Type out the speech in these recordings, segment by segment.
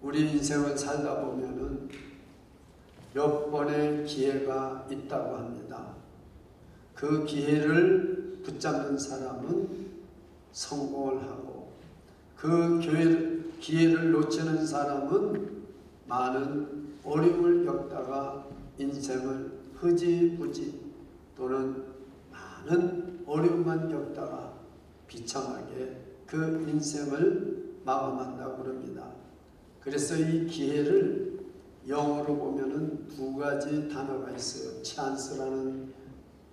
우리 인생을 살다 보면은 몇 번의 기회가 있다고 합니다. 그 기회를 붙잡는 사람은 성공을 하고, 그 기회를 놓치는 사람은 많은 어려움을 겪다가 인생을 흐지부지 또는 많은 어려움만 겪다가 비참하게 그 인생을 마감한다고 그럽니다. 그래서 이 기회를 영어로 보면은 두 가지 단어가 있어요. 찬스라는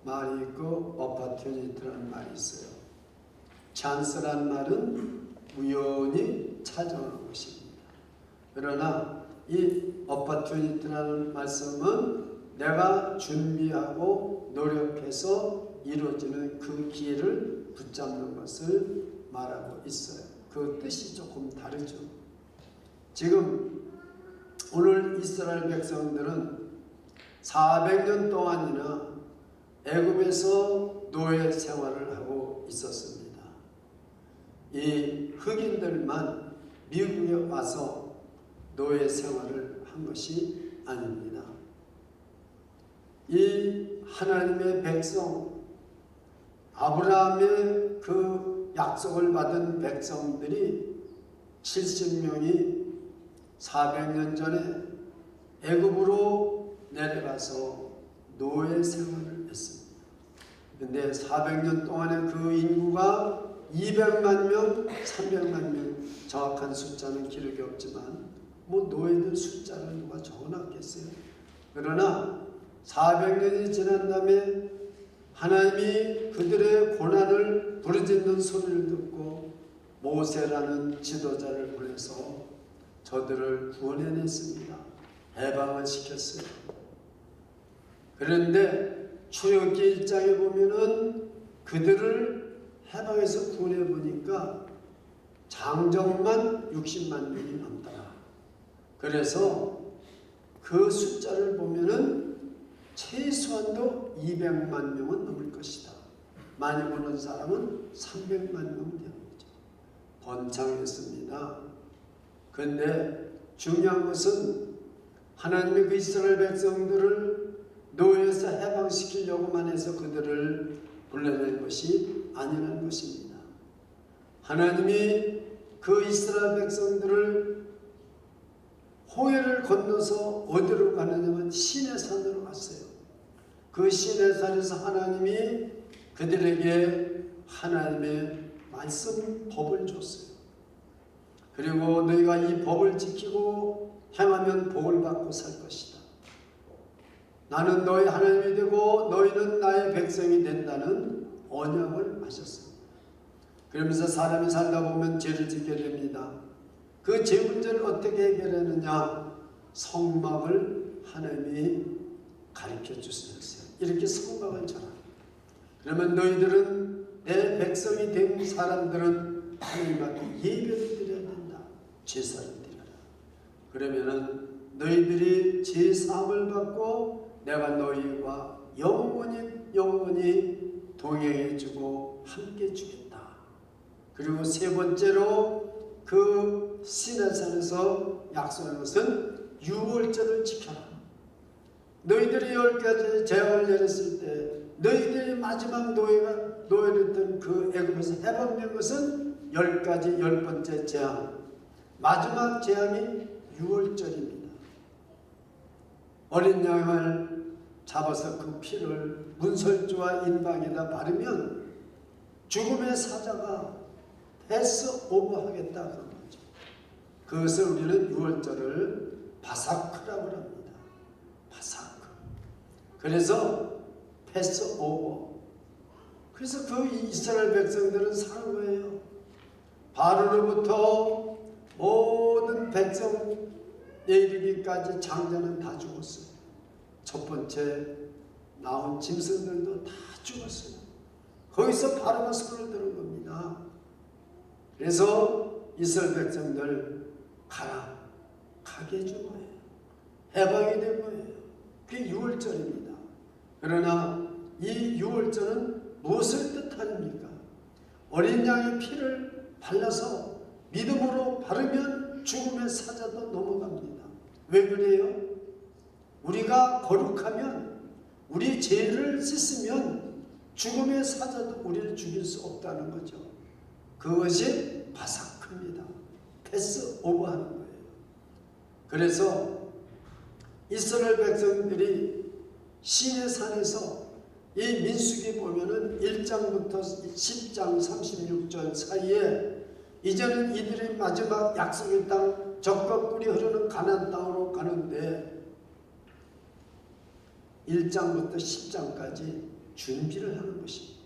말이 있고 opportunity라는 말이 있어요. 찬스라는 말은 우연히 찾아오는 것입니다. 그러나 이 opportunity라는 말씀은 내가 준비하고 노력해서 이루어지는 그 기회를 붙잡는 것을 말하고 있어요. 그 뜻이 조금 다르죠. 지금 오늘 이스라엘 백성들은 400년 동안이나 애굽에서 노예 생활을 하고 있었습니다. 이 흑인들만 미국에 와서 노예 생활을 한 것이 아닙니다. 이 하나님의 백성, 아브라함의 그 약속을 받은 백성들이 70명이 400년 전에 애굽으로 내려가서 노예 생활을 했습니다. 그런데 400년 동안의 그 인구가 200만 명, 300만 명, 정확한 숫자는 기록이 없지만 뭐 노예들 숫자를 누가 적어놨겠어요. 그러나 400년이 지난 다음에 하나님이 그들의 고난을 부르짖는 소리를 듣고 모세라는 지도자를 보내서 저들을 구원해냈습니다. 해방을 시켰어요. 그런데 출애굽기 1장에 보면은 그들을 해방해서 구원해 보니까 장정만 60만 명이 넘더라. 그래서 그 숫자를 보면은 최소한도 200만 명은 넘을 것이다. 많이 보는 사람은 300만 명 되는 거죠. 번창했습니다. 그런데 중요한 것은 하나님의 그 이스라엘 백성들을 노예에서 해방시키려고만 해서 그들을 불러낸 것이 아니라는 것입니다. 하나님이 그 이스라엘 백성들을 홍해를 건너서 어디로 가느냐면 시내산으로 갔어요. 그 시내산에서 하나님이 그들에게 하나님의 말씀, 법을 줬어요. 그리고 너희가 이 법을 지키고 행하면 복을 받고 살 것이다. 나는 너희 하나님이 되고 너희는 나의 백성이 된다는 언약을 하셨습니다. 그러면서 사람이 살다 보면 죄를 짓게 됩니다. 그 죄 문제를 어떻게 해결하느냐? 성막을 하나님이 가르쳐 주셨어요. 이렇게 성막을 전하. 그러면 너희들은 내 백성이 된 사람들은 하나님 앞에 예배를 드려야 된다. 제사를 드려라. 그러면은 너희들이 제사함을 받고 내가 너희와 영원히 동행해주고 함께 주겠다. 그리고 세 번째로 그 시내산에서 약속한 것은 유월절을 지켜라. 너희들이 10가지 재앙을 내렸을 때 너희들이 마지막 노예됐던 그 애굽에서 해방된 것은 10가지 10번째 재앙. 마지막 재앙이 유월절입니다. 어린 양을 잡아서 그 피를 문설주와 인방에다 바르면 죽음의 사자가 패스 오버하겠다 그런 거죠. 그것을 우리는 유월절을 바사크라고 합니다. 바사크. 그래서 패스 오버. 그래서 그 이스라엘 백성들은 사는 거예요. 바로로부터 모든 백성에 이르기까지 장자는 다 죽었어요. 첫 번째 나온 짐승들도 다 죽었어요. 거기서 바로가 손을 드는 겁니다. 그래서 이스라엘 백성들 가게 해준 거예요. 해방이 된 거예요. 그게 유월절입니다. 그러나 이 유월절은 무엇을 뜻합니까? 어린 양의 피를 발라서 믿음으로 바르면 우리를 죽음의 사자도 넘어갑니다. 왜 그래요? 우리가 거룩하면, 우리 죄를 씻으면 죽음의 사자도 우리를 죽일 수 없다는 거죠. 그것이 바삭합니다. 패스 오버하는 거예요. 그래서 이스라엘 백성들이 시내산에서 이 민수기 보면은 1장부터 10장 36절 사이에 이제는 이들이 마지막 약속의 땅, 젖과 꿀이 흐르는 가나안 땅으로 가는데 1장부터 10장까지 준비를 하는 것입니다.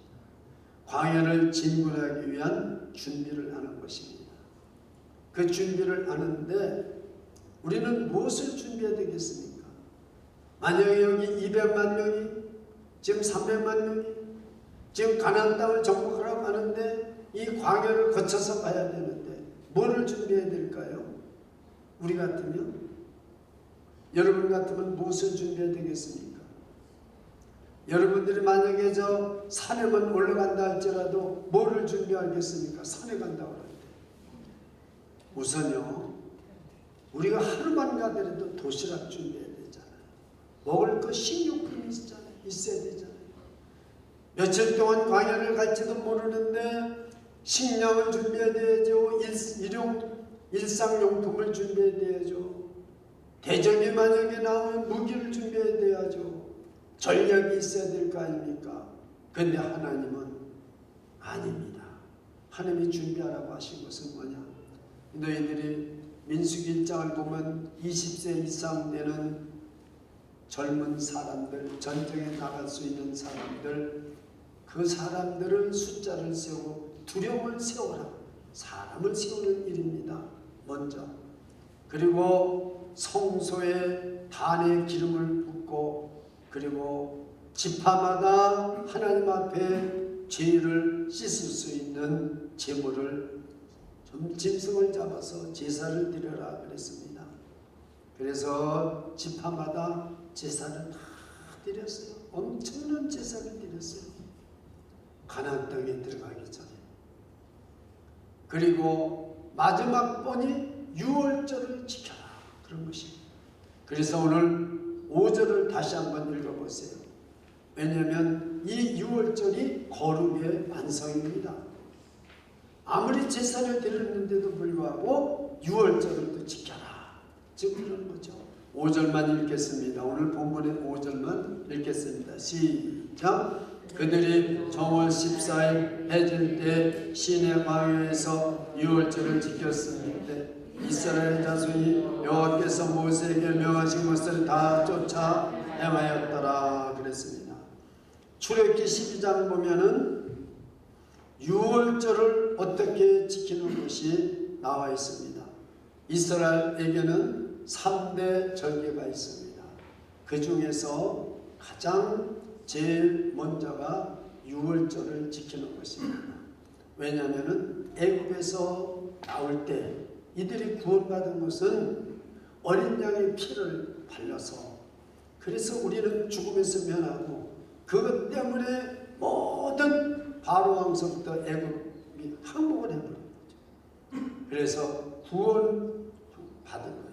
광야를 진군하기 위한 준비를 하는 것입니다. 그 준비를 하는데 우리는 무엇을 준비해야 되겠습니까? 만약에 여기 200만 명이, 지금 300만 명이 지금 가나안 땅을 정복하라고 하는데 이 광야를 거쳐서 가야 되는데 뭐를 준비해야 될까요? 우리 같으면, 여러분 같으면 무엇을 준비해야 되겠습니까? 여러분들이 만약에 저 산에만 올라간다 할지라도 뭐를 준비하겠습니까? 산에 간다고 할 때 우선요, 우리가 하루만 가더라도 도시락 준비해야 되잖아요. 먹을 거 식료품이 있어야 되잖아요. 며칠 동안 광야를 갈지도 모르는데 식량을 준비해야 되죠. 일상용품을 준비해야 되죠. 대적이 만약에 나오면 무기를 준비해야 돼야죠. 전략이 있어야 될 거 아닙니까? 그런데 하나님은 아닙니다. 하나님이 준비하라고 하신 것은 뭐냐? 너희들이 민수기 1장을 보면 20세 이상 되는 젊은 사람들, 전쟁에 나갈 수 있는 사람들, 그 사람들은 숫자를 세우고 두려움을 세워라. 사람을 세우는 일입니다. 먼저. 그리고 성소에 단에 기름을 붓고, 그리고 지파마다 하나님 앞에 죄를 씻을 수 있는 제물을 좀 짐승을 잡아서 제사를 드려라 그랬습니다. 그래서 지파마다 제사를 다 드렸어요. 엄청난 제사를 드렸어요. 가나안 땅에 들어가기 전에. 그리고 마지막 번이 유월절을 지켜라 그런 것입니다. 그래서 오늘 5절을 다시 한번 읽어보세요. 왜냐하면 이 유월절이 거룩의 완성입니다. 아무리 제사를 드렸는데도 불구하고 유월절을 지켜라. 지금 그런 거죠. 5절만 읽겠습니다. 오늘 본문의 5절만 읽겠습니다. 시작. 그들이 정월 14일 해질 때 시내 광야에서 유월절을 지켰으니 이스라엘 자손이 여호와께서 모세에게 명하신 것을 다 쫓아 행하였더라 그랬습니다. 출애굽기 12장 보면은 유월절을 어떻게 지키는 것이 나와 있습니다. 이스라엘에게는 3대 절기가 있습니다. 그 중에서 가장 제일 먼저가 유월절을 지키는 것입니다. 왜냐하면 애굽에서 나올 때 이들이 구원받은 것은 어린 양의 피를 발라서, 그래서 우리는 죽음에서 면하고, 그것 때문에 모든 바로 왕서부터 애굽이 항복을 해버린 거죠. 그래서 구원 받은 거예요.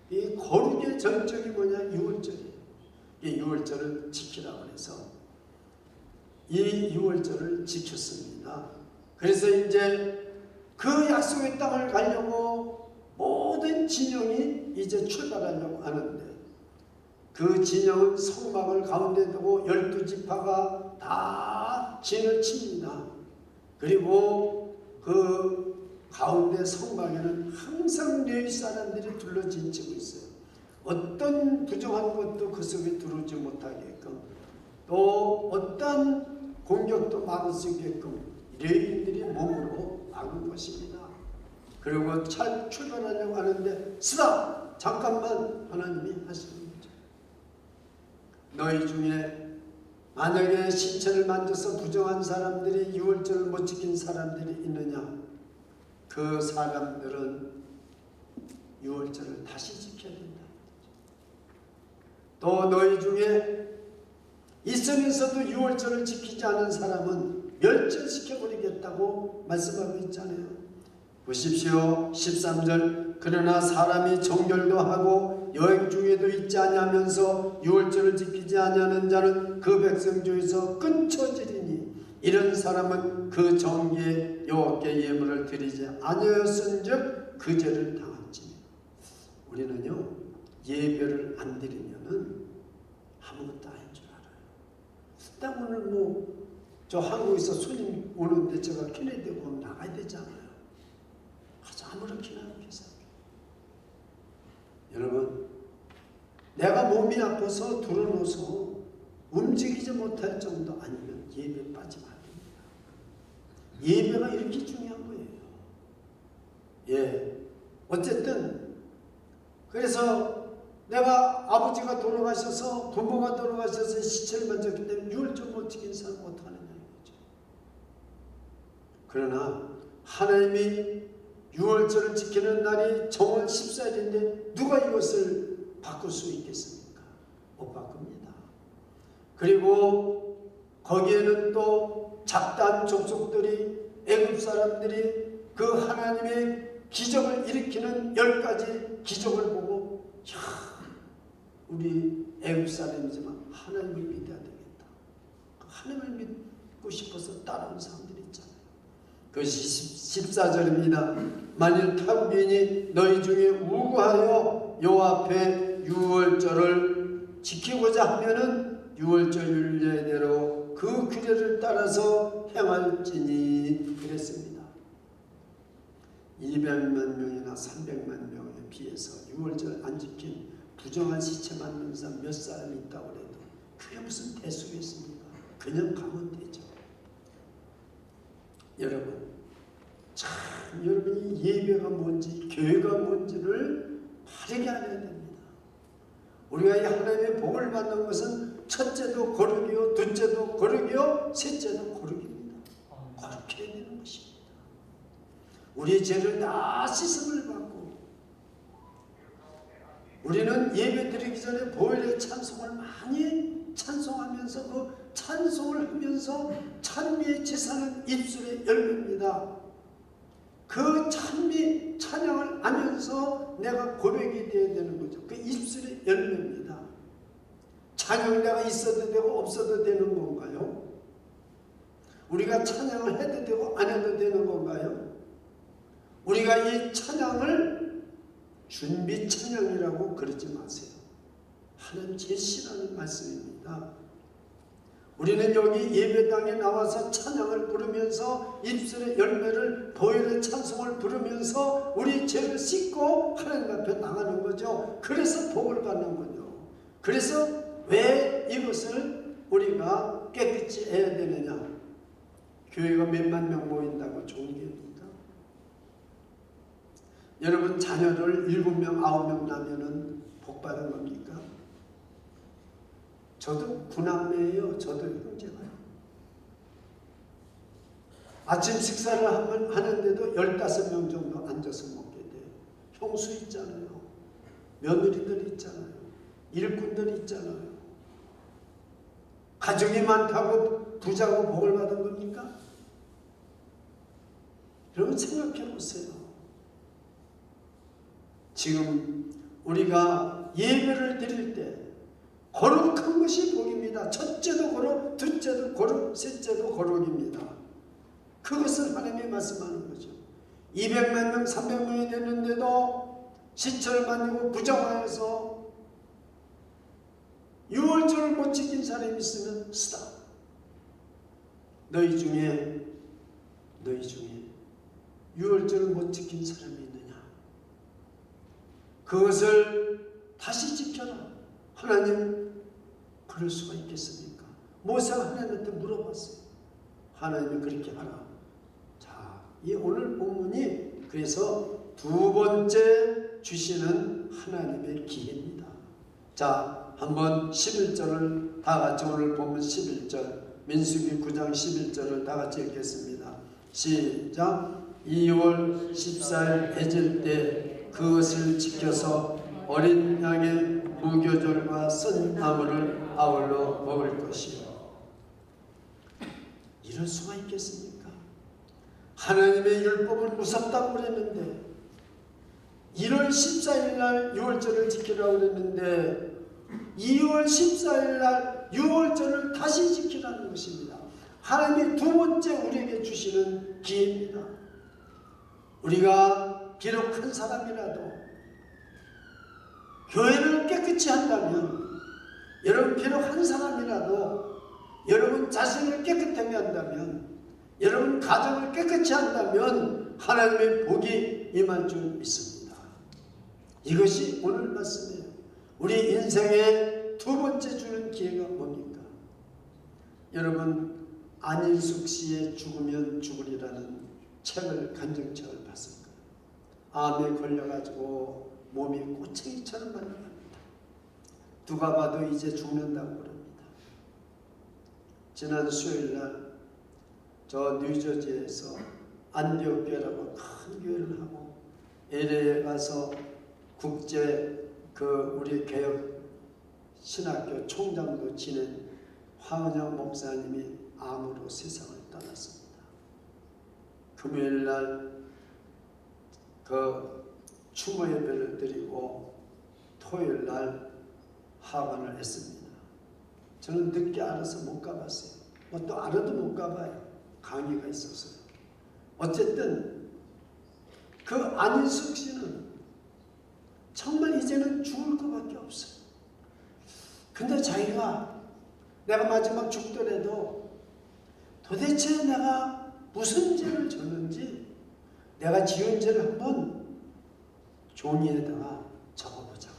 이 거룩의 전적이 뭐냐? 유월절이에요. 이 유월절을 지키라고 해서 이 유월절을 지켰습니다. 그래서 이제 그 약속의 땅을 가려고 모든 진영이 이제 출발하려고 하는데, 그 진영은 성막을 가운데 두고 12지파가 다 진을 칩니다. 그리고 그 가운데 성막에는 항상 레위 사람들이 둘러진 치고 있어요. 어떤 부정한 것도 그 속에 들어오지 못하게끔, 또 어떤 공격도 막을 수 있게끔 레위인들이 몸으로 막은 것입니다. 그리고 출발하려고 하는데 스탑! 잠깐만 하나님이 하시는 거죠. 너희 중에 만약에 신체를 만져서 부정한 사람들이 유월절을 못 지킨 사람들이 있느냐? 그 사람들은 유월절을 다시 지켜야 된다. 또 너희 중에 있으면서도 유월절을 지키지 않은 사람은 멸절시켜버리겠다고 말씀하고 있잖아요. 보십시오. 13절 그러나 사람이 정결도 하고 여행 중에도 있지 아니하면서 유월절을 지키지 아니하는 자는 그 백성 중에서 끊쳐지리니 이런 사람은 그 정기에 여호와께 예물을 드리지 아니하였은즉 그 죄를 당할지니. 우리는요 예배를 안 드리면은 아무것도 아닌 줄 알아요. 딱 오늘 저 한국에서 손님 오는데 제가 캐네디고 나가야 되잖아요. 아무렇게나 하겠어요. 여러분, 내가 몸이 아파서 들어놓아서 움직이지 못할 정도 아니면 예배 빠지면 안 됩니다. 예배가 이렇게 중요한 거예요. 예, 어쨌든 그래서 내가 아버지가 돌아가셔서 부모가 돌아가셔서 시체를 만졌기 때문에 유월절 못 지킨 사람 어떡하느냐 이거죠. 그러나 하나님이 유월절을 지키는 날이 정월 14일인데 누가 이것을 바꿀 수 있겠습니까? 못 바꿉니다. 그리고 거기에는 또 잡다한 족속들이 애굽 사람들이 그 하나님의 기적을 일으키는 10가지 기적을 보고 우리 애굽 사람이지만 하나님을 믿어야 되겠다. 하나님을 믿고 싶어서 따라온 사람들이 있잖아요. 그것이 14절입니다. 만일 타국인이 너희 중에 우구하여 여호와 앞에 유월절을 지키고자 하면은 유월절 율례대로 그 규례를 따라서 행할지니 그랬습니다. 200만 명이나 300만 명에 비해서 유월절 안 지킨 부정한 시체 만드는 사람 몇 사람 있다고 해도 그게 무슨 대수겠습니까? 그냥 가면 되죠. 여러분, 참 여러분이 예배가 뭔지 교회가 뭔지를 바르게 알아야 됩니다. 우리가 이 하나님의 복을 받는 것은 첫째도 거룩이요, 둘째도 거룩이요, 셋째도 거룩입니다. 거룩해야 되는 것입니다. 우리의 죄를 다 씻음을 받고 우리는 예배 드리기 전에 보혈의 찬송을 많이 찬송하면서 그 찬송을 하면서 찬미의 제사는 입술의 열매입니다. 그 찬미 찬양을 하면서 내가 고백이 되어야 되는 거죠. 그 입술의 열매입니다. 찬양 내가 있어도 되고 없어도 되는 건가요? 우리가 찬양을 해도 되고 안 해도 되는 건가요? 우리가 이 찬양을 준비 찬양이라고 그러지 마세요. 하나님 제일 싫어하는 말씀입니다. 우리는 여기 예배당에 나와서 찬양을 부르면서 입술의 열매를 보혈의 찬송을 부르면서 우리 죄를 씻고 하나님 앞에 나가는 거죠. 그래서 복을 받는 거죠. 그래서 왜 이것을 우리가 깨끗이 해야 되느냐? 교회가 몇만 명 모인다고 좋은 게 있습니까? 여러분 자녀를 7명, 9명 낳으면 복 받은 겁니까? 저도 9남매예요. 저도 형제가요. 아침 식사를 하는데도 15명 정도 앉아서 먹게 돼요. 형수 있잖아요. 며느리들 있잖아요. 일꾼들 있잖아요. 가족이 많다고 부자고 복을 받은 겁니까? 여러분 생각해 보세요. 지금 우리가 예배를 드릴 때 거룩한 것이 복입니다. 첫째도 거룩, 둘째도 거룩, 셋째도 거룩입니다. 그것을 하나님이 말씀하는 거죠. 200만 명, 300명이 됐는데도 시체를 만들고 부정하여서 유월절을 못 지킨 사람이 있으면 스탑. 너희 중에 유월절을 못 지킨 사람이 있느냐? 그것을 다시 지켜라. 하나님 그럴 수가 있겠습니까? 모세가 하나님한테 물어봤어요. 하나님이 그렇게 하라. 자, 이 오늘 본문이 그래서 두 번째 주시는 하나님의 기회입니다. 자, 한번 11절을 다 같이 오늘 본문 11절 민수기 9장 11절을 다 같이 읽겠습니다. 시작. 2월 14일 해질 때 그것을 지켜서 어린 양의 무교절과 선나물을 아울러 먹을 것이요. 이럴 수가 있겠습니까? 하나님의 율법은 무섭다고 그랬는데 1월 14일 날 6월절을 지키라고 그랬는데 2월 14일 날 6월절을 다시 지키라는 것입니다. 하나님이 두 번째 우리에게 주시는 기회입니다. 우리가 비록 한 사람이라도 교회를 깨끗이 한다면, 여러분 비록 한 사람이라도 여러분 자신을 깨끗하게 한다면, 여러분 가정을 깨끗이 한다면 하나님의 복이 임할 줄 믿습니다. 이것이 오늘 말씀이에요. 우리 인생의 두 번째 주는 기회가 뭡니까? 여러분 안인숙 씨의 죽으면 죽으리라는 책을 간증책을 봤습니다. 암에 걸려가지고 몸이 꼬챙이처럼 말라갑니다. 누가 봐도 이제 죽는다고 그럽니다. 지난 수요일날 저 뉴저지에서 안디옥교회라고 큰 교회를 하고 LA에 가서 국제 우리 개혁 신학교 총장도 지낸 황은영 목사님이 암으로 세상을 떠났습니다. 금요일날 추모 예배를 드리고 토요일날 하반을 했습니다. 저는 늦게 알아서 못 가봤어요. 뭐 또 알아도 못 가봐요. 강의가 있어서요. 어쨌든 그 안인숙 씨는 정말 이제는 죽을 것밖에 없어요. 근데 자기가 내가 마지막 죽더라도 도대체 내가 무슨 죄를 졌는지 내가 지은 죄를 한번 종이에다가 적어보자.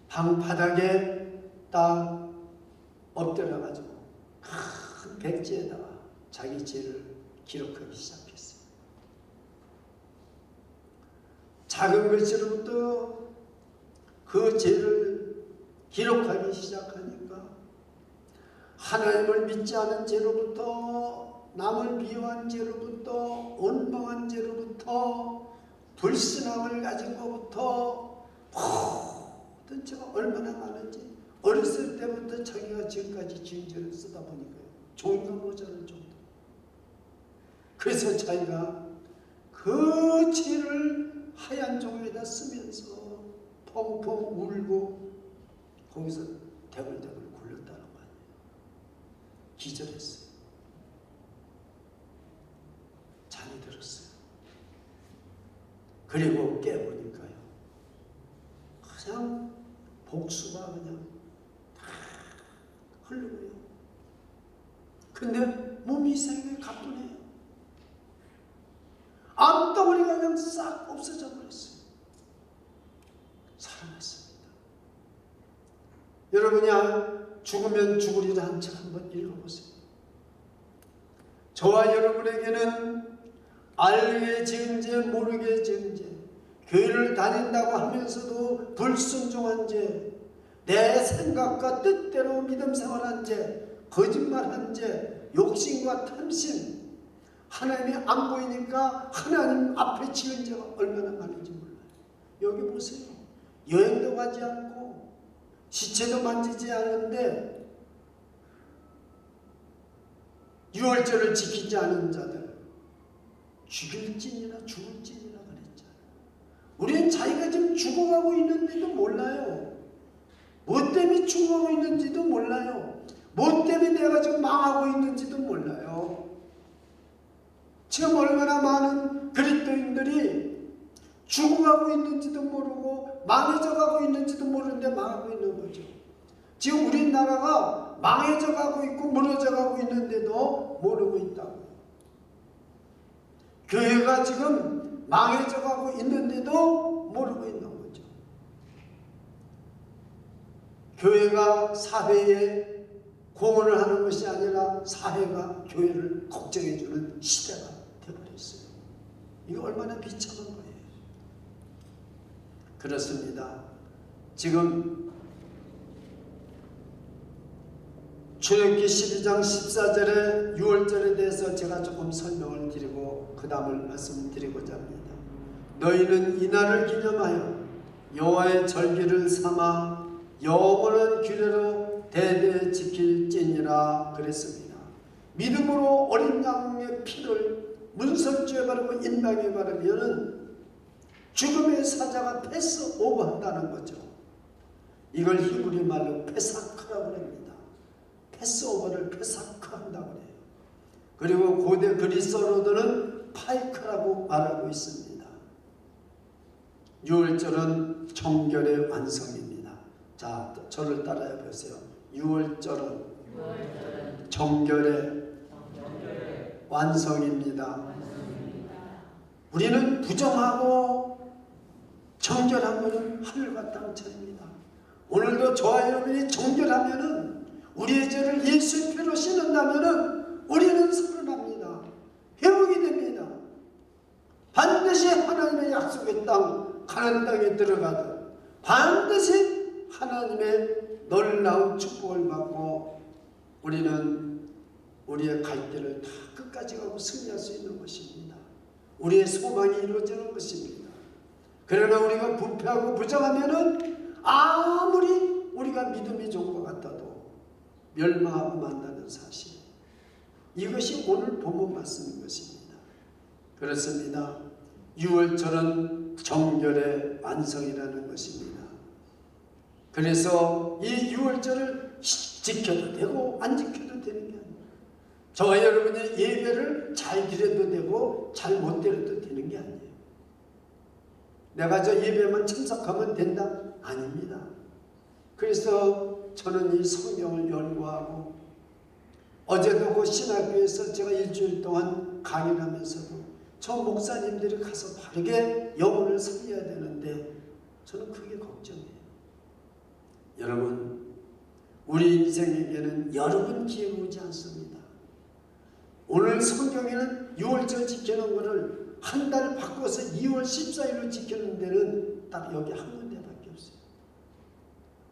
방 바닥에 딱 엎드려가지고 큰 백지에다가 자기 죄를 기록하기 시작했어요. 작은 글씨로부터 그 죄를 기록하기 시작하니까 하나님을 믿지 않은 죄로부터, 남을 비호한 죄로부터, 온방한 죄로부터, 불신앙을 가진 것부터 모든 죄가 얼마나 많은지 어렸을 때부터 자기가 지금까지 지은 죄를 쓰다 보니까요. 종이가 모자랄 정도. 그래서 자기가 그 죄를 하얀 종이에다 쓰면서 펑펑 울고 거기서 대굴대굴 굴렸다는 거 아니에요. 기절했어요. 잠이 들었어요. 그리고 깨보니까요. 그냥 복수가 그냥 다 흐르고요. 근데 몸이 이상하게 가뿐해요. 암덩어리가 그냥 싹 없어져 버렸어요. 살아났습니다. 여러분이 죽으면 죽으리라 한 책 한번 읽어보세요. 저와 여러분에게는 알게 지은 죄, 모르게 지은 죄, 교회를 다닌다고 하면서도 불순종한 죄, 내 생각과 뜻대로 믿음 생활한 죄, 거짓말한 죄, 욕심과 탐심, 하나님이 안 보이니까 하나님 앞에 지은 죄가 얼마나 많은지 몰라요. 여기 보세요. 여행도 가지 않고 시체도 만지지 않은데 6월절을 지키지 않은 자들 죽일 찐이나 죽을 찐이라 그랬잖아요. 우리는 자기가 지금 죽어가고 있는지도 몰라요. 뭐 때문에 죽어가고 있는지도 몰라요. 뭐 때문에 내가 지금 망하고 있는지도 몰라요. 지금 얼마나 많은 그리스도인들이 죽어가고 있는지도 모르고 망해져가고 있는지도 모르는데 망하고 있는 거죠. 지금 우리나라가 망해져가고 있고 무너져가고 있는데도 모르고 있다고요. 교회가 지금 망해져가고 있는데도 모르고 있는 거죠. 교회가 사회에 공헌을 하는 것이 아니라 사회가 교회를 걱정해주는 시대가 되어버렸어요. 이거 얼마나 비참한 거예요. 그렇습니다. 지금 출애굽기 12장 14절의 6월절에 대해서 제가 조금 설명을 드리고 그 다음을 말씀드리고자 합니다. 너희는 이날을 기념하여 여호와의 절기를 삼아 영원한 규례로 대대 지킬지니라 그랬습니다. 믿음으로 어린 양의 피를 문설주에 바르고 인방에 바르면은 죽음의 사자가 패스 오버한다는 거죠. 이걸 히브리 말로 페사크라고 합니다. 패스 오버를 페사크 한다고 해요. 그리고 고대 그리스어로는 파이크라고 말하고 있습니다. 유월절은 정결의 완성입니다. 자, 저를 따라해 보세요. 유월절은 정결의 완성입니다. 우리는 부정하고 정결하면 하늘과 땅 차이입니다. 오늘도 저와 여러분이 정결하면은 우리의 죄를 예수의 피로 씻는다면은 우리는 살아납니다. 회복이 됩니다. 반드시 하나님의 약속의 땅, 가나안 땅에 들어가듯 반드시 하나님의 놀라운 축복을 받고 우리는 우리의 갈 길을 다 끝까지 가고 승리할 수 있는 것입니다. 우리의 소망이 이루어지는 것입니다. 그러나 우리가 부패하고 부정하면은 아무리 우리가 믿음이 좋은 것 같아도 멸망하고 만나는 사실, 이것이 오늘 본문 말씀인 것입니다. 그렇습니다. 유월절은 정결의 완성이라는 것입니다. 그래서 이 유월절을 지켜도 되고 안 지켜도 되는 게 아니에요. 저와 여러분의 예배를 잘 드려도 되고 잘 못 드려도 되는 게 아니에요. 내가 저 예배만 참석하면 된다? 아닙니다. 그래서 저는 이 성경을 연구하고 어제도 그 신학교에서 제가 일주일 동안 강의를 하면서도 저 목사님들이 가서 바르게 영혼을 살려야 되는데 저는 그게 걱정이에요. 여러분, 우리 인생에게는 여러 번 기회가 오지 않습니다. 오늘 성경에는 6월절 지키는 것을 한 달 바꿔서 2월 14일로 지키는 데는 딱 여기 한 군데밖에 없어요.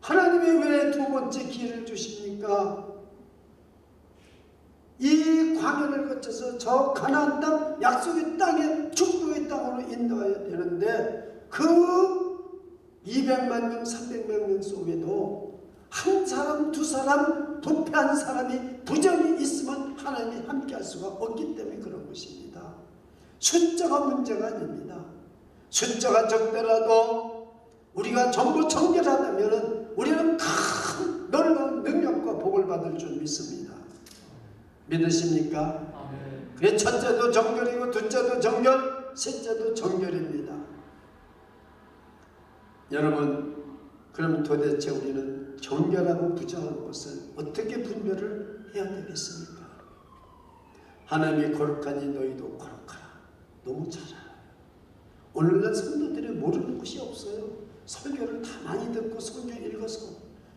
하나님이 왜 두 번째 기회를 주십니까? 이 광야를 거쳐서 저 가나안 땅, 약속의 땅에 축복의 땅으로 인도해야 되는데 그 200만 명, 300만 명 속에도 한 사람, 두 사람, 부패한 사람이 부정이 있으면 하나님이 함께 할 수가 없기 때문에 그런 것입니다. 숫자가 문제가 아닙니다. 숫자가 적더라도 우리가 전부 정결하다면 우리는 큰 놀라운 능력과 복을 받을 줄 믿습니다. 믿으십니까? 그래, 첫째도 정결이고 둘째도 정결, 셋째도 정결입니다. 여러분, 그럼 도대체 우리는 정결하고 부정한 것을 어떻게 분별을 해야 되겠습니까? 하나님이 거룩하니 너희도 거룩하라. 너무 잘 알아요. 오늘날 성도들이 모르는 것이 없어요. 설교를 다 많이 듣고 성경 읽어서.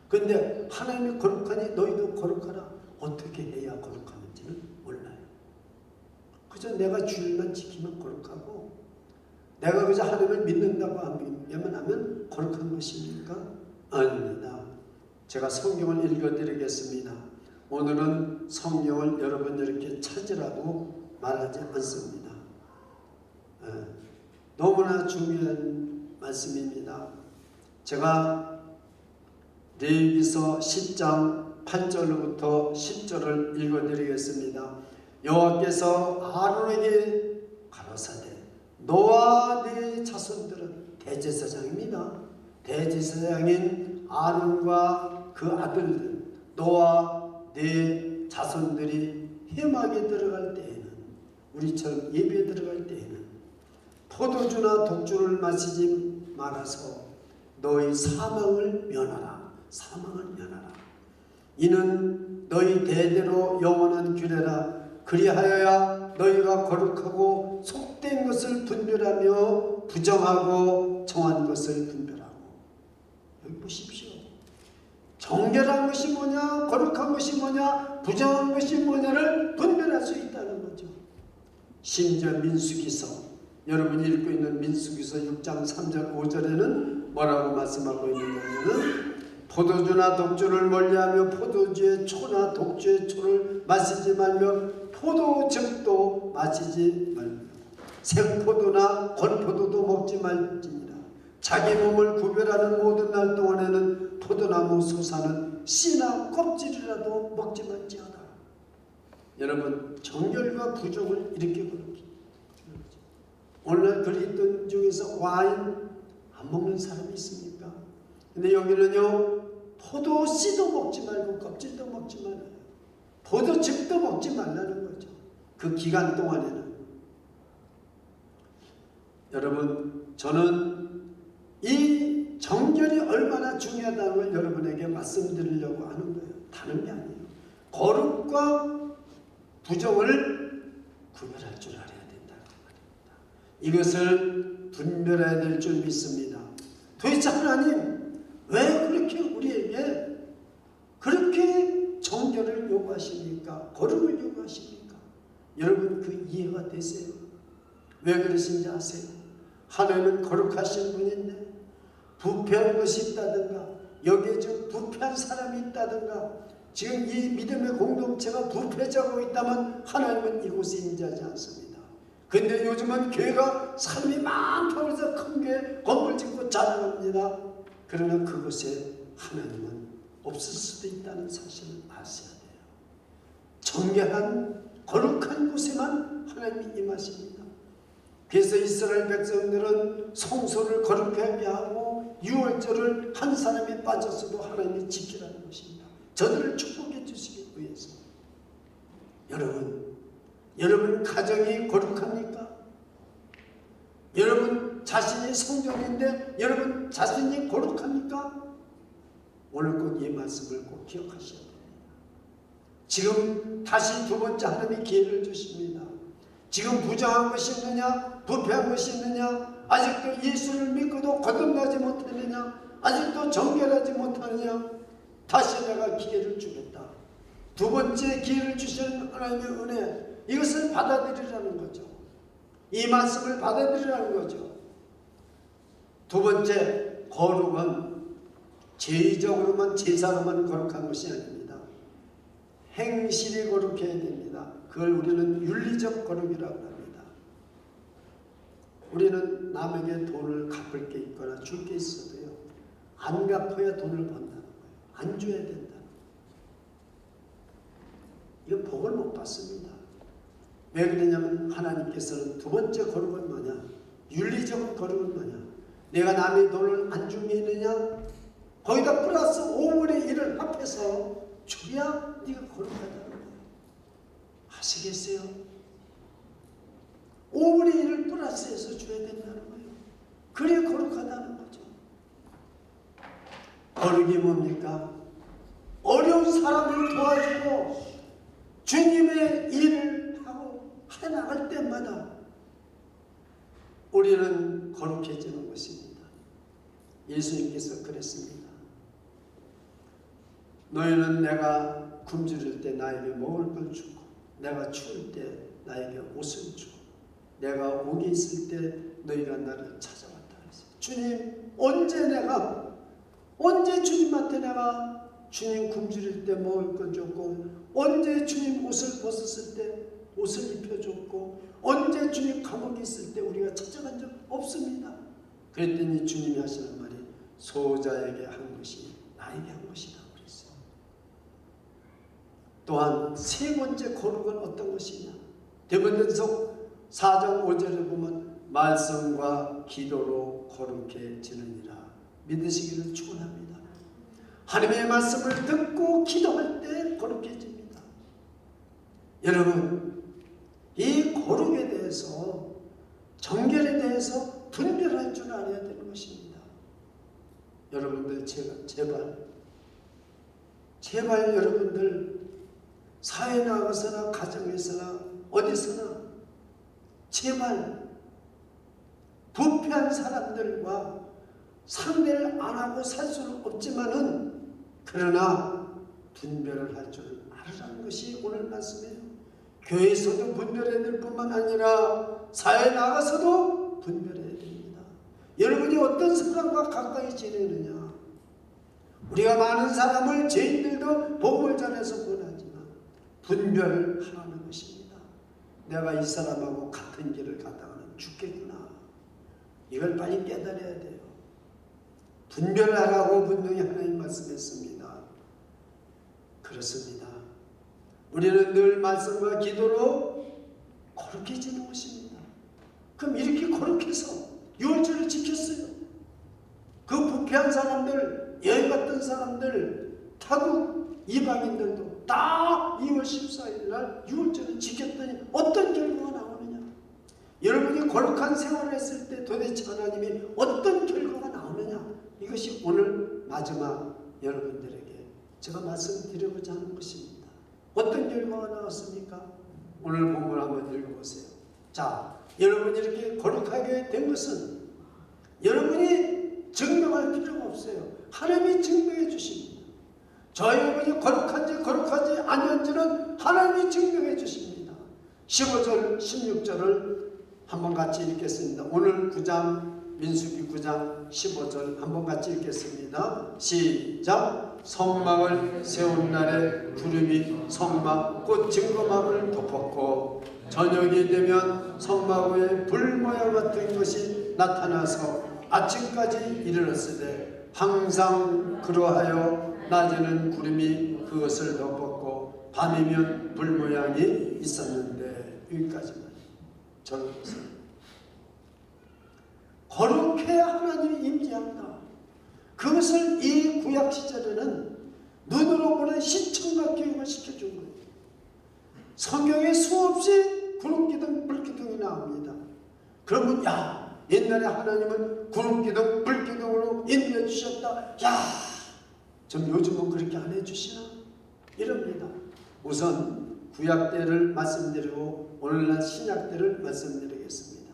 근데 하나님이 거룩하니 너희도 거룩하라. 어떻게 해야 거룩하는지는 몰라요. 그저 내가 주일만 지키면 거룩하고 내가 그저 하나님을 믿는다고 하면 거룩한 것입니까? 아닙니다. 제가 성경을 읽어드리겠습니다. 오늘은 성경을 여러분 이렇게 찾으라고 말하지 않습니다. 너무나 중요한 말씀입니다. 제가 레위기서 10장 8절부터 10절을 읽어드리겠습니다. 여호와께서 아론에게 가라사대 너와 네 자손들은 대제사장입니다. 대제사장인 아론과 그 아들들 너와 네 자손들이 회막에 들어갈 때에는 우리처럼 예배에 들어갈 때에는 포도주나 독주를 마시지 말아서 너희 사망을 면하라. 사망을 면하라. 이는 너희 대대로 영원한 규례라. 그리하여야 너희가 거룩하고 속된 것을 분별하며 부정하고 정한 것을 분별하고. 여기 보십시오. 정결한 것이 뭐냐, 거룩한 것이 뭐냐, 부정한 것이 뭐냐를 분별할 수 있다는 거죠. 심지어 민수기서, 여러분이 읽고 있는 민수기서 6장 3절 5절에는 뭐라고 말씀하고 있느냐면 포도주나 독주를 멀리하며 포도주의 초나 독주의 초를 마시지 말며 포도즙도 마시지 말며 생포도나 건포도도 먹지 말지니라. 자기 몸을 구별하는 모든 날 동안에는 포도나무 솟아는 씨나 껍질이라도 먹지 말지어다. 여러분, 정결과 부정을 이렇게 그렇게 오늘날 그리스도인 중에서 와인 안 먹는 사람이 있습니까? 근데 여기는요, 포도 씨도 먹지 말고 껍질도 먹지 말아요. 포도즙도 먹지 말라는 거죠. 그 기간 동안에는. 여러분, 저는 이 정결이 얼마나 중요하다는 걸 여러분에게 말씀드리려고 하는 거예요. 다른 게 아니에요. 거룩과 부정을 구별할 줄 알아야 된다는 말입니다. 이것을 분별해야 될 줄 믿습니다. 도대체 하나님 왜 그렇게 우리에게 그렇게 정결을 요구하십니까? 거룩을 요구하십니까? 여러분 그 이해가 되세요? 왜 그러신지 아세요? 하나님은 거룩하신 분인데 부패한 것이 있다든가 여기에 지금 부패한 사람이 있다든가 지금 이 믿음의 공동체가 부패자고 있다면 하나님은 이곳에 임재하지 않습니다. 근데 요즘은 교회가 사람이 많다고 해서 큰 교회 건물 짓고 자랑합니다. 그러나 그곳에 하나님은 없을 수도 있다는 사실을 아셔야 돼요. 정결한 거룩한 곳에만 하나님이 임하십니다. 그래서 이스라엘 백성들은 성소를 거룩하게 하고 유월절을 한 사람이 빠졌어도 하나님이 지키라는 것입니다. 저들을 축복해 주시기 위해서. 여러분 가정이 거룩합니까? 여러분 자신이 성전인데 여러분 자신이 거룩합니까? 오늘 꼭 이 말씀을 꼭 기억하셔야 됩니다. 지금 다시 두 번째 하나님이 기회를 주십니다. 지금 부정한 것이 있느냐? 부패한 것이 있느냐? 아직도 예수를 믿고도 거듭나지 못하느냐? 아직도 정결하지 못하느냐? 다시 내가 기회를 주겠다. 두 번째 기회를 주시는 하나님의 은혜, 이것을 받아들이라는 거죠. 이 말씀을 받아들이라는 거죠. 두 번째, 거룩은 제의적으로만 제사로만 거룩한 것이 아닙니다. 행실이 거룩해야 됩니다. 그걸 우리는 윤리적 거룩이라고 합니다. 우리는 남에게 돈을 갚을 게 있거나 줄 게 있어도요, 안 갚아야 돈을 번다는 거예요. 안 줘야 된다는 거예요. 이건 복을 못 받습니다. 왜 그러냐면 하나님께서는 두 번째 거룩은 뭐냐? 윤리적 거룩은 뭐냐? 내가 남의 돈을 안 준 게 있느냐? 거기다 플러스 5분의 1을 합해서 줘야 네가 거룩하다는 거예요. 아시겠어요? 5분의 1을 플러스해서 줘야 된다는 거예요. 그래야 거룩하다는 거죠. 거룩이 뭡니까? 어려운 사람을 도와주고 주님의 일을 하고 해나갈 때마다 우리는 거룩해지는 것입니다. 예수님께서 그랬습니다. 너희는 내가 굶주릴 때 나에게 먹을 걸 주고 내가 추울 때 나에게 옷을 주고 내가 옥에 있을 때 너희가 나를 찾아왔다 그랬어요. 주님 언제 주님한테 내가 주님 굶주릴 때 먹을 걸 줬고 언제 주님 옷을 벗었을 때 옷을 입혀줬고 언제 주님 감옥에 있을 때 우리가 찾아간 적 없습니다. 그랬더니 주님이 하시는 말이 소자에게 한 것이 나에게 한 것이다 그랬어요. 또한 세 번째 거룩은 어떤 것이냐? 디모데전서 4장 5절에 보면 말씀과 기도로 거룩해지느니라 믿으시기를 축원합니다. 하나님의 말씀을 듣고 기도할 때 거룩해집니다. 여러분, 이 거룩에 대해서 정결에 대해서 분별할 줄 알아야 되는 것입니다. 여러분들 제발 여러분들 사회에 나가서나 가정에서나 어디서나 제발 부패한 사람들과 상대를 안 하고 살 수는 없지만은 그러나 분별을 할 줄 알으라는 것이 오늘 말씀이에요. 교회에서도 분별해야 될 뿐만 아니라 사회에 나가서도 분별해야 됩니다. 여러분이 어떤 사람과 가까이 지내느냐? 우리가 많은 사람을 죄인들도 복음을 전해서 권하지만 분별을 하라는 것입니다. 내가 이 사람하고 같은 길을 가다가는 죽겠구나. 이걸 빨리 깨달아야 돼요. 분별을 하라고 분명히 하나님 말씀했습니다. 그렇습니다. 우리는 늘 말씀과 기도로 거룩해지는 것입니다. 그럼 이렇게 거룩해서 유월절을 지켰어요. 그 부패한 사람들, 여행 갔던 사람들, 타국 이방인들도 다 2월 14일 날 유월절을 지켰더니 어떤 결과가 나오느냐? 여러분이 거룩한 생활을 했을 때 도대체 하나님이 어떤 결과가 나오느냐? 이것이 오늘 마지막 여러분들에게 제가 말씀드리고자 하는 것입니다. 어떤 결과가 나왔습니까? 오늘 본문 한번 읽어보세요. 자, 여러분이 이렇게 거룩하게 된 것은 여러분이 증명할 필요가 없어요. 하나님이 증명해 주십니다. 저 여러분이 거룩한지 거룩하지 아니한지는 하나님이 증명해 주십니다. 15절 16절을 한번 같이 읽겠습니다. 오늘 9장 민수기 9장 15절 한번 같이 읽겠습니다. 시작. 성막을 세운 날에 구름이 성막 곧 증거막을 덮었고 저녁이 되면 성막 위에 불 모양 같은 것이 나타나서 아침까지 이르렀으되 항상 그러하여 낮에는 구름이 그것을 덮었고 밤이면 불 모양이 있었는데 여기까지만 적어보세요. 거룩해야 하나님이 임재한다. 그것을 이 구약 시절에는 눈으로 보는 시청각 교육을 시켜준 거예요. 성경에 수없이 구름기둥 불기둥이 나옵니다. 그러면 야, 옛날에 하나님은 구름기둥 불기둥으로 인도해 주셨다. 야, 좀 요즘은 그렇게 안 해주시나? 이럽니다. 우선 구약 때를 말씀드리고 오늘날 신약 때를 말씀드리겠습니다.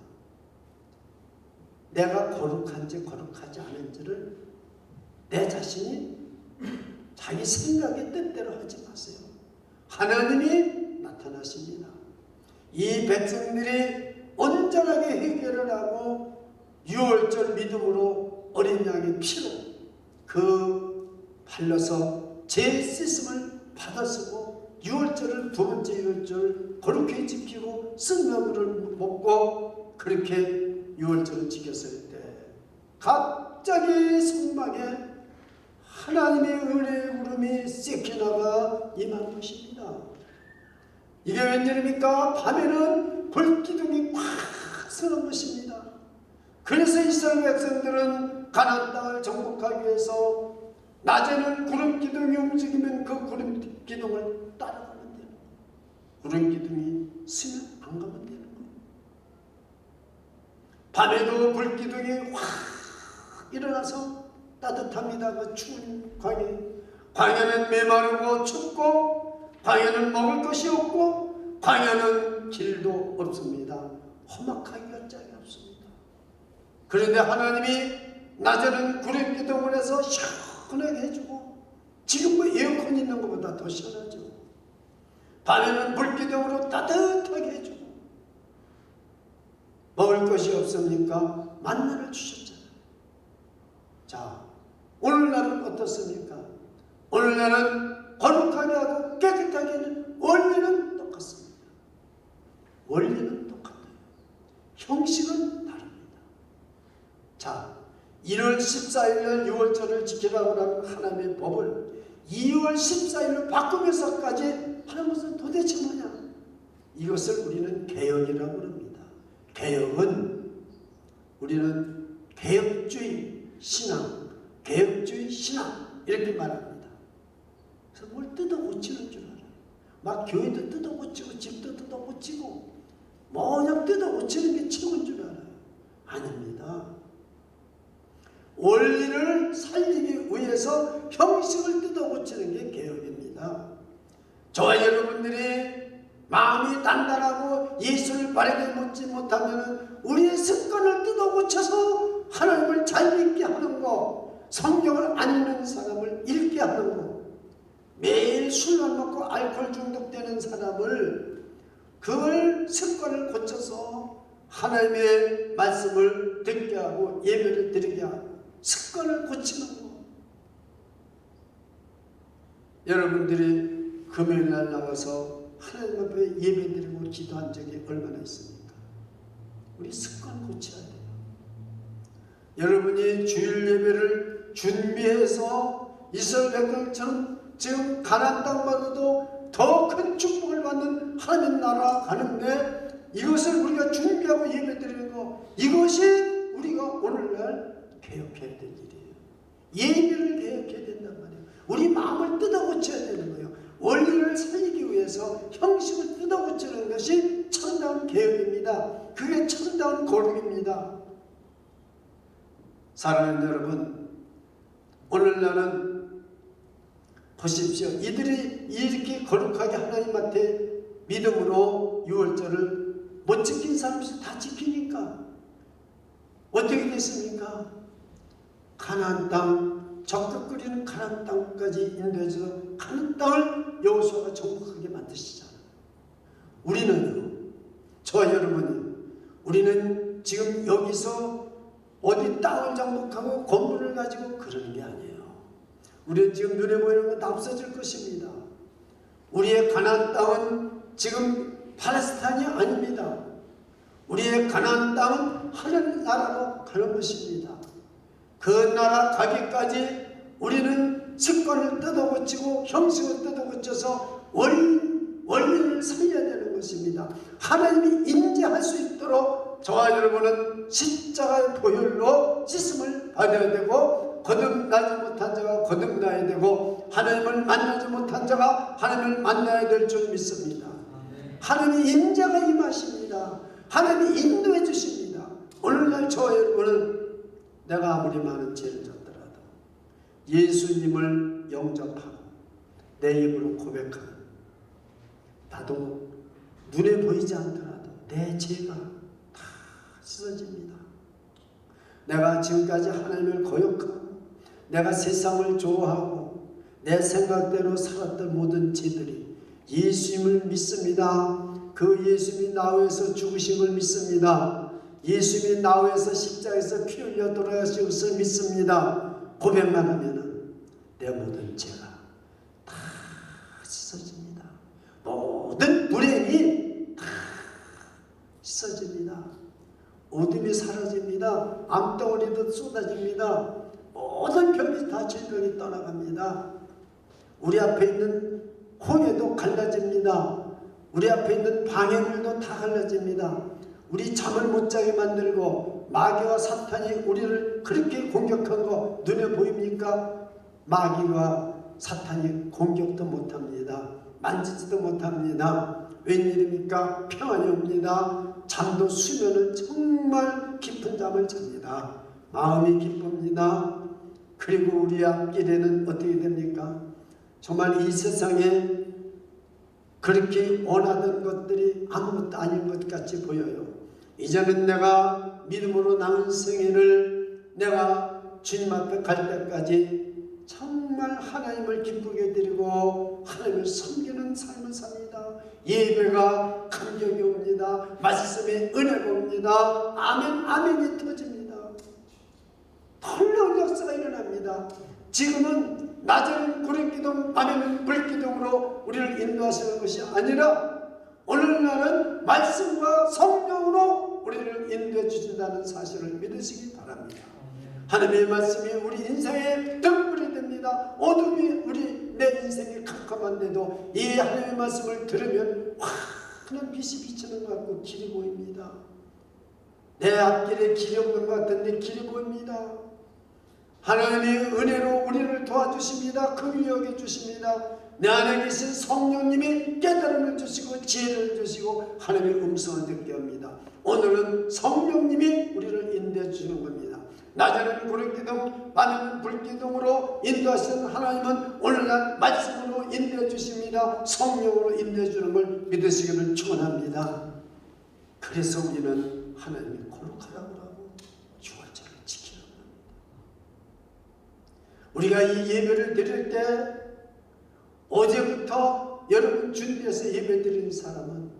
내가 거룩한지 거룩하지 않은지를 내 자신이 자기 생각의 뜻대로 하지 마세요. 하나님이 나타나십니다. 이 백성들이 온전하게 해결을 하고 유월절 믿음으로 어린 양의 피로 그 발라서 제 씻음을 받았고 유월절을 두 번째 유월절 거룩히 지키고 쓴나물을 먹고 그렇게 유월절을 지켰을 때 갑자기 성막에 하나님의 은혜의 구름이 세키나가 임한 것입니다. 이게 웬일입니까? 밤에는 불기둥이 꽉 서는 것입니다. 그래서 이스라엘 백성들은 가나안 땅을 정복하기 위해서 낮에는 구름기둥이 움직이면 그 구름기둥을 따라가면 돼요. 구름기둥이 쓰면 안 가면 되는 거예요. 밤에도 불기둥이 확 일어나서 따뜻합니다. 그 추운 광야. 광야는 메마르고 춥고 광야는 먹을 것이 없고 광야는 길도 없습니다. 험악하기가 짝이 없습니다. 그런데 하나님이 낮에는 구름기둥을 해서 시원하게 해주고 지금 뭐 에어컨 있는 것보다 더 시원하죠. 밤에는 불기둥으로 따뜻하게 해주고 먹을 것이 없습니까? 만나를 주셨잖아요. 자, 오늘날은 어떻습니까? 오늘날은 거룩하게 하고 깨끗하게 하는 원리는 똑같습니다. 원리는 똑같아요. 형식은 다릅니다. 자, 1월 14일날 6월절을 지키라고 하는 하나님의 법을 2월 14일로 바꾸면서까지 하는 것은 도대체 뭐냐? 이것을 우리는 개혁이라고 합니다. 개혁은 우리는 개혁주의 신앙, 개혁주의 신앙 이렇게 말합니다. 그래서 뭘 뜯어고치는 줄 알아요. 막 교회도 뜯어고치고 집도 뜯어고치고 뭐냐 뜯어고치는 게 최고인 줄 알아요. 아닙니다. 원리를 살리기 위해서 형식을 뜯어고치는 게 개혁입니다. 저와 여러분들이 마음이 단단하고 예수를 바르게 묻지 못하면 우리의 습관을 뜯어고쳐서 하나님을 잘 믿게 하는 거, 성경을 안 읽는 사람을 읽게 하는 거, 매일 술만 먹고 알코올 중독되는 사람을 그걸 습관을 고쳐서 하나님의 말씀을 듣게 하고 예배를 드리게 하고 습관을 고치는 거. 여러분들이 금요일날 나와서 하나님 앞에 예배드리고 기도한 적이 얼마나 있습니까? 우리 습관 고쳐야 돼요. 여러분이 주일 예배를 준비해서 이스라엘 백성처럼 지금 가나안 땅 받아도 더 큰 축복을 받는 하나님 나라 가는데 이것을 우리가 준비하고 예배드리는 거, 이것이 우리가 오늘날 개혁해야 될 일이에요. 예배를 개혁해야 된단 말이에요. 우리 마음을 뜯어고쳐야 되는 거예요. 원리를 살리기 위해서 형식을 뜯어고치는 것이 참다운 개혁입니다. 그게 참다운 거룩입니다. 사랑하는 여러분, 오늘날은 보십시오. 이들이 이렇게 거룩하게 하나님 앞에 믿음으로 유월절을 못 지킨 사람들이 다 지키니까 어떻게 됐습니까? 가나안 땅, 적극 끓이는 가나안 땅까지 인도해서 가나안 땅을 여호수아가 정복하게 만드시잖아요. 우리는요, 저와 여러분이, 우리는 지금 여기서 어디 땅을 정복하고 건물을 가지고 그러는 게 아니에요. 우리는 지금 눈에 보이는 건 다 없어질 것입니다. 우리의 가나안 땅은 지금 팔레스타인이 아닙니다. 우리의 가나안 땅은 하나님 나라로 가는 것입니다. 그 나라 가기까지 우리는 습관을 뜯어고치고 형식을 뜯어고쳐서 원리를 살려야 되는 것입니다. 하나님이 인지할 수 있도록 저와 여러분은 십자가의 보혈로 씻음을 받아야 되고, 거듭나지 못한 자가 거듭나야 되고, 하나님을 만나지 못한 자가 하나님을 만나야 될 줄 믿습니다. 하나님의 인자가 임하십니다. 하나님이 인도해 주십니다. 오늘날 저와 여러분은 내가 아무리 많은 죄를 졌더라도 예수님을 영접하고 내 입으로 고백하는, 나도 눈에 보이지 않더라도 내 죄가 다 씻어집니다. 내가 지금까지 하나님을 거역하고 내가 세상을 좋아하고 내 생각대로 살았던 모든 죄들이 예수님을 믿습니다. 그 예수님이 나 위해서 죽으신 걸 믿습니다. 예수님이 나 위해서 십자가에서 피 흘려 돌아가신 것을 믿습니다. 고백만 하면은 내 모든 죄가 다 씻어집니다. 모든 불행이 다 씻어집니다. 어둠이 사라집니다. 암덩어리도 쏟아집니다. 모든 병이 다 질병이 떠나갑니다. 우리 앞에 있는 홍해도 갈라집니다. 우리 앞에 있는 방해물도 다 갈라집니다. 우리 잠을 못 자게 만들고 마귀와 사탄이 우리를 그렇게 공격한 거 눈에 보입니까? 마귀와 사탄이 공격도 못합니다. 만지지도 못합니다. 웬일입니까? 평안이 옵니다. 잠도 수면은 정말 깊은 잠을 잡니다. 마음이 기쁩니다. 그리고 우리 앞길에는 어떻게 됩니까? 정말 이 세상에 그렇게 원하던 것들이 아무것도 아닌 것 같이 보여요. 이제는 내가 믿음으로 남은 생애를 내가 주님 앞에 갈 때까지 정말 하나님을 기쁘게 드리고 하나님을 섬기는 삶을 삽니다. 예배가 감격이 옵니다. 말씀에 은혜가 옵니다. 아멘 아멘이 터집니다. 놀라운 역사가 일어납니다. 지금은 낮에는 구름기둥, 밤에는 불기둥으로 우리를 인도하시는 것이 아니라 오늘날은 말씀과 성령으로 우리를 인도해 주신다는 사실을 믿으시기 바랍니다. 하나님의 말씀이 우리 인생의 등불이 됩니다. 어둠이 내 인생이 캄캄한데도 이 하나님의 말씀을 들으면 환한 빛이 비치는 것 같고 길이 보입니다. 내 앞길에 길이 없는 것 같은데 길이 보입니다. 하나님의 은혜로 우리를 도와주십니다. 긍휼히 여겨주십니다. 내 안에 계신 성령님이 깨달음을 주시고 지혜를 주시고 하나님의 음성을 듣게 합니다. 오늘은 성령님이 우리를 인도해 주시는 겁니다. 낮에는 구름기둥, 밤에는 불기둥으로 인도하시는 하나님은 오늘날 말씀으로 인도해 주십니다. 성령으로 인도해 주는 걸 믿으시기를 축원합니다. 그래서 우리는 하나님이 거룩하다고 하고 유월절을 지키는 겁니다. 우리가 이 예배를 드릴 때 어제부터 여러분 준비해서 예배 드리는 사람은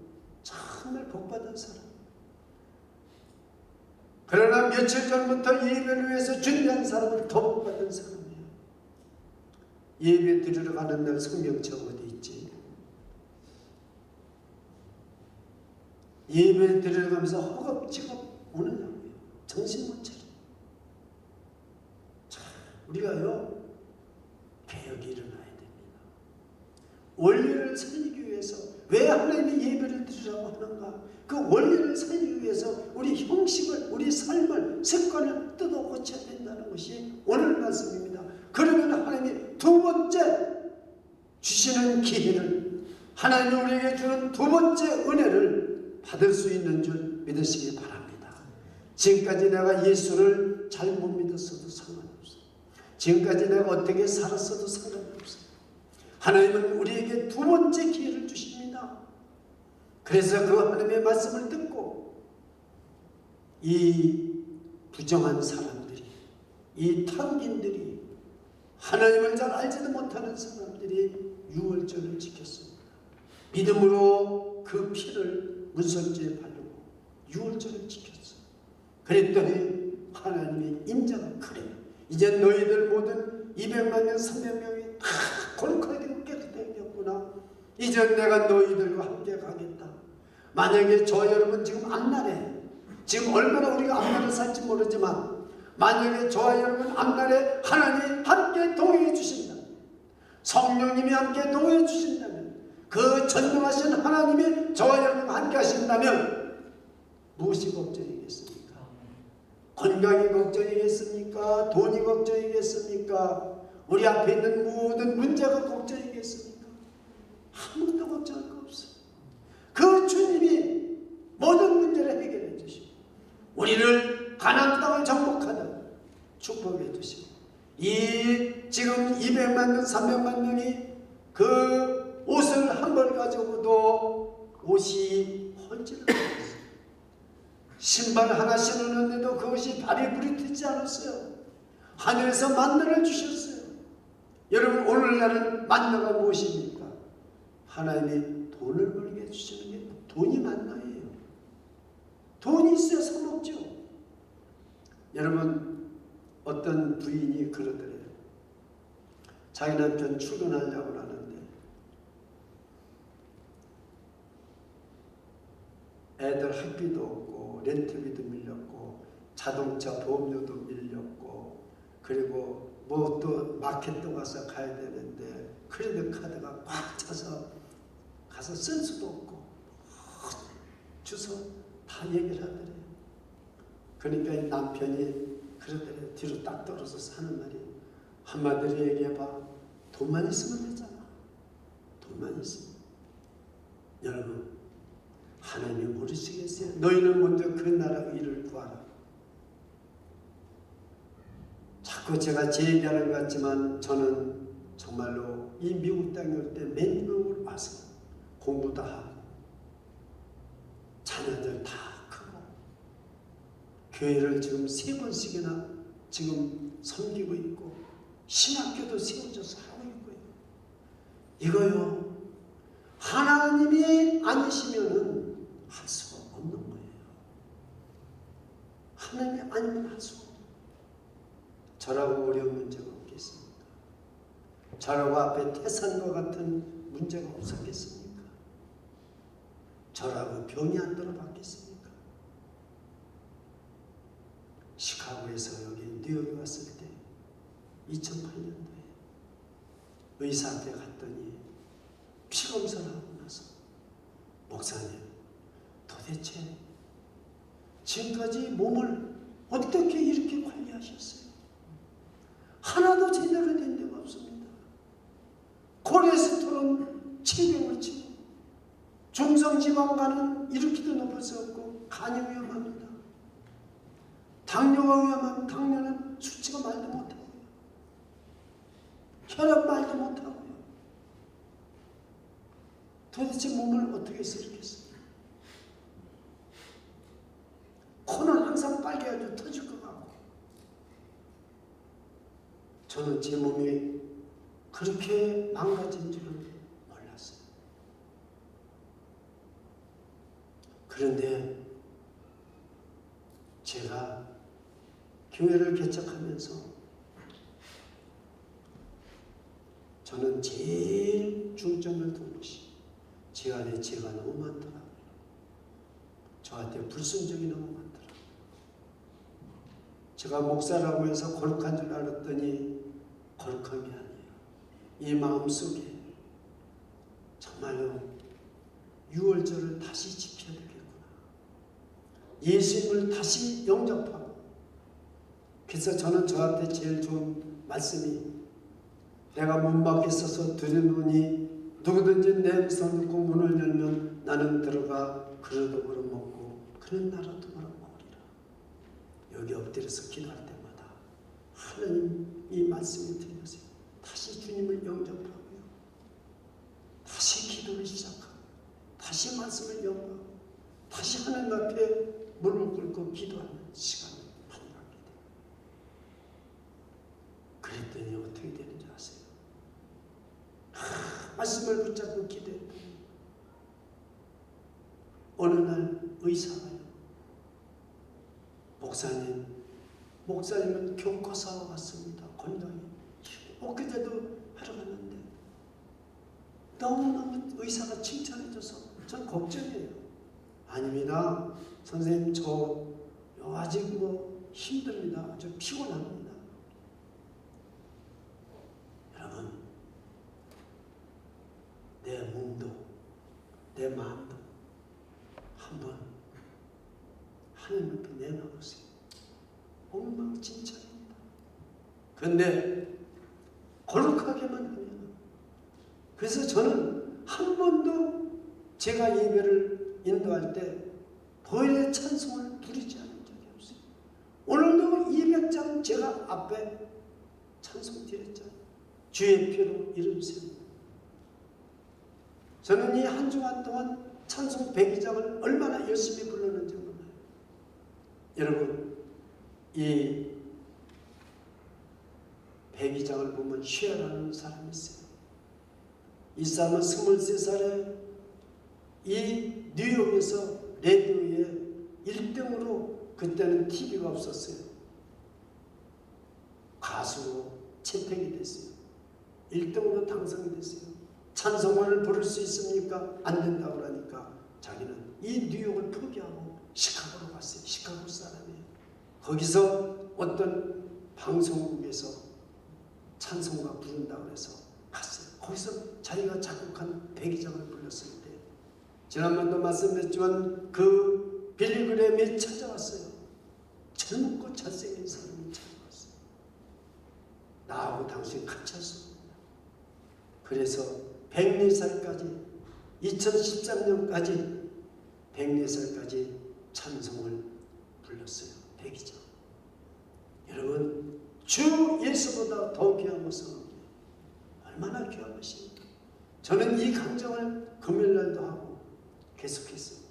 정말 복받은 사람. 그러나 며칠 전부터 예배를 위해서 준비한 사람은 더 복받은 사람이에요. 예배 드리러 가는 날 성경책 어디 있지? 예배 드리러 가면서 허겁지겁 오느냐고요. 정신 못 차려. 우리가요 개혁이 일어나야 됩니다. 원리를 살리기 위해 위해서, 왜 하나님의 예배를 드리라고 하는가? 그 원리를 살리기 위해서 우리 형식을, 우리 삶을, 습관을 뜯어 고쳐야 된다는 것이 오늘 말씀입니다. 그러면 하나님이 두 번째 주시는 기회를, 하나님이 우리에게 주는 두 번째 은혜를 받을 수 있는 줄 믿으시기 바랍니다. 지금까지 내가 예수를 잘못 믿었어도 상관없어요. 지금까지 내가 어떻게 살았어도 상관없어요. 하나님은 우리에게 두 번째 기회를 주십니다. 그래서 그 하나님의 말씀을 듣고 이 부정한 사람들이, 이 탕긴들이, 하나님을 잘 알지도 못하는 사람들이 유월절을 지켰습니다. 믿음으로 그 피를 문설주에 바르고 유월절을 지켰어요. 그랬더니 하나님의 인자가 그래, 이제 너희들 모든 200만 명, 300명이 다 거룩하게 되고 깨끗해졌구나. 이제 내가 너희들과 함께 가겠다. 만약에 저 여러분 지금 앞날에, 지금 얼마나 우리가 앞날을 살지 모르지만, 만약에 저와 여러분 앞날에 하나님이 함께 동행해 주신다, 성령님이 함께 동행해 주신다면, 그 전능하신 하나님이 저와 여러분과 함께 하신다면 무엇이 걱정이겠습니까? 건강이 걱정이겠습니까? 돈이 걱정이겠습니까? 우리 앞에 있는 모든 문제가 걱정이겠습니까? 아무것도 걱정할 거 없어요. 그 주님이 모든 문제를 해결해 주시고 우리를 가나안 땅을 정복하다 축복해 주시고, 이 지금 200만 명, 300만 명이 그 옷을 한 벌 가지고도 옷이 헐지를 않았어요. 신발 하나 신었는데도 그것이 발이 부리트지 않았어요. 하늘에서 만나를 주셨어요. 여러분, 오늘날은 만나가 무엇입니까? 하나님이 돈을 벌게 해주시는 게 돈이 만나예요. 돈이 있어야 사 먹죠. 여러분, 어떤 부인이 그러더래요. 자기 남편 출근하려고 하는데 애들 학비도 없고 렌트비도 밀렸고 자동차 보험료도 밀렸고, 그리고 뭐 또 마켓도 가서 가야 되는데 크레딧 카드가 꽉 차서 가서 쓸 수도 없고 주소 다 얘기를 하더래요. 그러니까 이 남편이 그러더래요. 뒤로 딱 떨어져서 하는 말이, 한마디로 얘기해봐. 돈만 있으면 되잖아. 돈만 있으면. 여러분, 하나님이 모르시겠어요? 너희는 먼저 그 나라 의를 구하라. 자꾸 제가 제 얘기하는 것 같지만 저는 정말로 이 미국 땅에 올 때 맨미국으로 와서 공부도 하고 자녀들 다 크고 교회를 지금 3번씩이나 지금 섬기고 있고 신학교도 세워져서 하고 있고요. 이거요, 하나님이 아니시면은 할 수가 없는 거예요. 하나님이 아니면 할 수가 없는 거예요. 저라고 어려운 문제가 없겠습니까? 저라고 앞에 태산과 같은 문제가 없었겠습니까? 저라고 병이 안 들어봤겠습니까? 시카고에서 여기 뉴욕에 왔을 때 2008년도에 의사한테 갔더니 피검사를 하고 나서, 목사님, 도대체 지금까지 몸을 어떻게 이렇게 관리하셨어요? 하나도 제대로 된 데가 없습니다. 콜레스테롤 체병을 치고 중성지방간은 이렇게도 높을 수 없고 간이 위험합니다. 당뇨가 위험하면 당뇨는 수치가 말도 못하고요. 혈압 말도 못하고요. 도대체 몸을 어떻게 쓰겠어요? 코는 항상 빨개가지고 터질 것 같고. 저는 제 몸이 그렇게 망가진 줄은 몰랐어요. 그런데 제가 교회를 개척하면서 저는 제일 중점을 둔 것이 제 안에 죄가 너무 많더라고요. 저한테 불순종이 너무 많더라고요. 제가 목사라고 해서 거룩한 줄 알았더니 거룩한 게 아니에요. 이 마음속에 정말로 유월절을 다시 지켜야 되겠구나. 예수님을 다시 영접하고. 그래서 저는 저한테 제일 좋은 말씀이 내가 문 밖에 서서 들으노니 누구든지 내 음성 듣고 문을 열면 나는 들어가 그릇도 벌어 먹고 그는 나라도 벌어 먹으리라. 여기 엎드려서 기도할 때마다 하나님 이 말씀이 들려서요. 다시 주님을 영접하고요. 다시 기도를 시작하고 다시 말씀을 영접하고 다시 하나님 앞에 무릎을 꿇고 기도하는 시간을 많이 갖게 돼요. 그랬더니 어떻게 되는지 아세요? 말씀을 붙잡고 기도했더니 어느 날 의사가요. 목사님은 교과서와 왔습니다. 건강이. 엊그제도 하러 갔는데 너무너무 의사가 칭찬해줘서 전 걱정이에요. 아닙니다. 선생님 저 아직 힘듭니다. 아주 피곤합니다. 여러분 내 몸도 내 마음도 한번 하나님 앞에 내놔보세요. 엉망진창입니다. 그런데 거룩하게만 하면 그래서 저는 한 번도 제가 예배를 인도할 때 보혈의 찬송을 부르지 않은 적이 없어요. 오늘도 200장 제가 앞에 찬송 드렸잖아요. 주의 피로 이름 세웁니다. 저는 이 한 주간 동안 찬송 102장을 얼마나 열심히 불렀는지 몰라요. 여러분 이 102장을 보면 쉐어라는 사람이 있어요. 이 사람은 23살에 이 뉴욕에서 라디오에 1등으로 그때는 TV가 없었어요. 가수로 채택이 됐어요. 1등으로 당선이 됐어요. 찬송을 부를 수 있습니까? 안 된다고 그러니까 자기는 이 뉴욕을 포기하고 시카고로 갔어요. 시카고 사람이에요. 거기서 어떤 방송국에서 찬송가 부른다고 해서 갔어요. 거기서 자기가 작곡한 102장을 불렀을 때 지난번도 말씀드렸지만 그 빌리그램이 찾아왔어요. 젊고 잘생긴 사람이 찾아왔어요. 나하고 당신 같이 왔습니다. 그래서 104살까지 2013년까지 104살까지 찬송을 불렀어요. 102장. 여러분 주 예수보다 더 귀한 것은 얼마나 귀한 것입니까? 저는 이 강정을 금요일날도 하고 계속했습니다.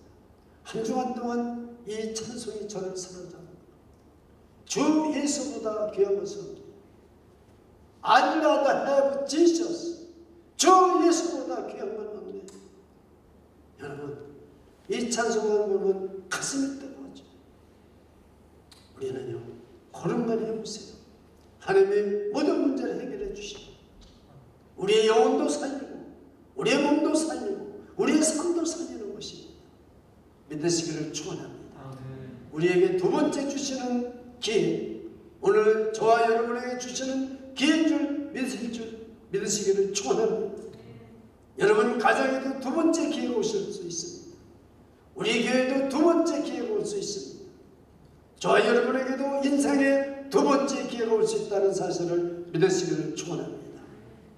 한 주간 동안 이 찬송이 저를 사로잡고 주 예수보다 귀한 것은 I'd rather have Jesus. 주 예수보다 귀한 건 없네. 여러분 이 찬송을 보면 가슴이 뜨거워져. 우리는요 고른만 해보세요. 하나님이 모든 문제를 해결해 주시고 우리의 영혼도 살리고 우리의 몸도 살리고 우리의 삶도 살리는 것입니다. 믿으시기를 축원합니다. 우리에게 두 번째 주시는 기회, 오늘 저와 여러분에게 주시는 기회인 줄 믿으시기를 축원합니다. 여러분 가정에도 두 번째 기회가 오실 수 있습니다. 우리 교회도 두 번째 기회가 올 수 있습니다. 저와 여러분에게도 인생에 두 번째 기회가 올 수 있다는 사실을 믿으시기를 축원합니다.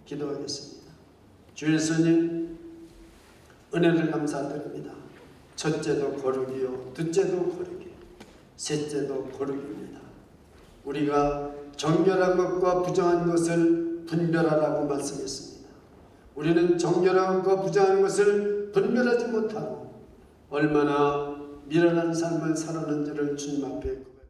기도하겠습니다. 주 예수님 은혜를 감사드립니다. 첫째도 거룩이요 둘째도 거룩이요 셋째도 거룩입니다. 우리가 정결한 것과 부정한 것을 분별하라고 말씀했습니다. 우리는 정결한 것과 부정한 것을 분별하지 못하고 얼마나 미련한 삶을 살았는지를 주님 앞에